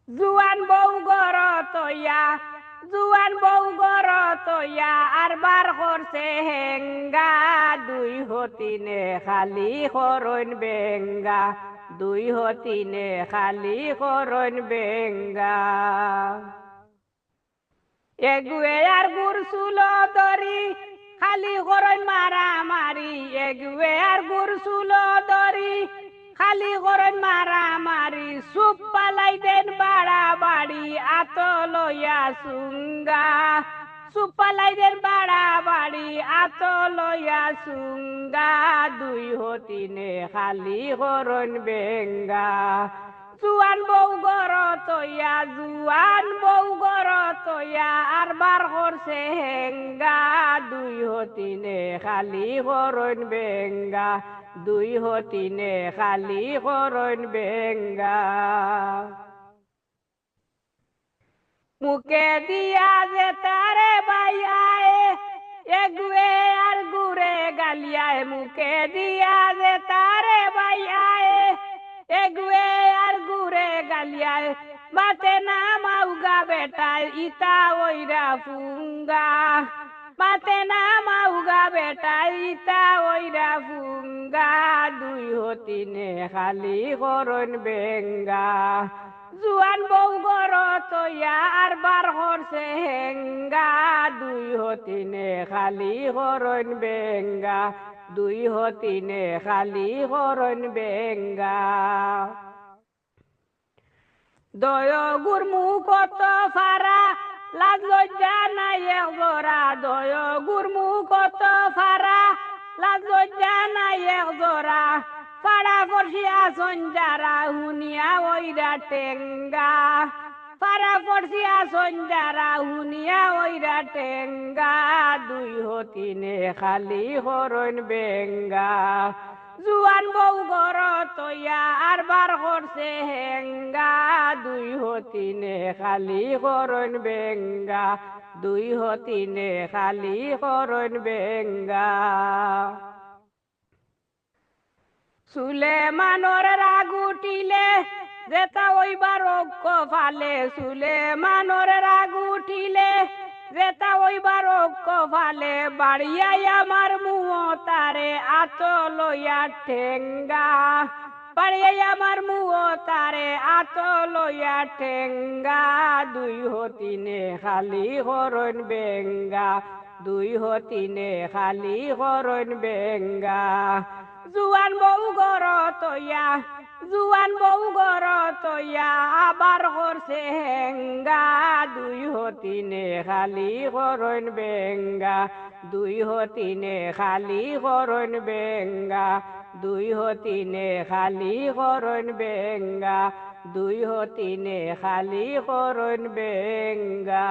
জুয়ান বউ গর তৈয়া জুয়ান বউ গর তৈয়া আর বার করছে হেঙ্গা দুই হতিনে খালি করন বেঙ্গা দুই হতিনে খালি করন বেঙ্গা এগুয়ে আর গুর চুল দরি খালি করন মারা মারি এগুয়ে আর গুর চুল দরি খালি করন মারা মারি সুপ পালাই দেন বাড়া বাড়ি আত লইয়া সুঙ্গা সুপ পালাই দেন বাড়া বাড়ি আত লইয়া সুঙ্গা দুই হতিনে খালি করন বেঙ্গা জুয়ান বউ গর তৈয়া জুয়ান বউ গর তৈয়া আর বার করছে হেঙ্গা দুই হতিনে খালি করন বেঙ্গা দুই হতিনে খালি করন বেঙ্গা মুখে দিয়া যে তারে বাইয়ায় এগুয়ে আর গুরে গালিয়ায় মুখে দিয়া যে তারে বাইয়ায় এগুয়ে আর গুরে গালিয়ায় মাতে না মাউগা বেটায় ইতা ওইরা ফুঙ্গা মাতে না মাউগা বেটায় ইতা ওইরা ফুঙ্গা দুই হতিনে খালি করন বেঙ্গা জুয়ান বউ গর তৈয়া আর বার করছে হেঙ্গা দুই হতিনে খালি করন বেঙ্গা দুই হতিনে খালি করন বেঙ্গা দয় গুরমু কত ফারা লাজ লজ্জা নাই একজোড়া দয় গুরমু কত ফারা লাজ লজ্জা নাই একজোড়া পাড়া পড়শিয়া সঞ্জারা হুনিয়া ওইরা টেঙ্গা পাড়া পড়শিয়া সঞ্জারা হুনিয়া ওইরা টেঙ্গা দুই হতিনে খালি করন বেঙ্গা জুয়ান বউ গর তৈয়া আর বার করছে হেঙ্গা দুই হতিনে খালি করন বেঙ্গা দুই হতিনে খালি করন বেঙ্গা সুলেমানর রাগ উঠিলে যেতা ওইবার অক্ষ ফালে সুলেমানর রাগ উঠিলে যেতা ওইবার অক্ষ ফালে বাড়িয়াই আমার মুহ তারে আত লইয়া ঠেঙ্গা বাড়িয়াই আমার মুহ তারে আত লইয়া ঠেঙ্গা দুই হতিনে খালি করন বেঙ্গা দুই হতিনে খালি করন বেঙ্গা জুয়ান বউ গর তৈয়া জুয়ান বউ গর তৈয়া আবার করছে হেঙ্গা দুই হতিনে খালি করন বেঙ্গা দুই হতিনে খালি করন বেঙ্গা দুই হতিনে খালি করন বেঙ্গা দুই হতিনে খালি করন বেঙ্গা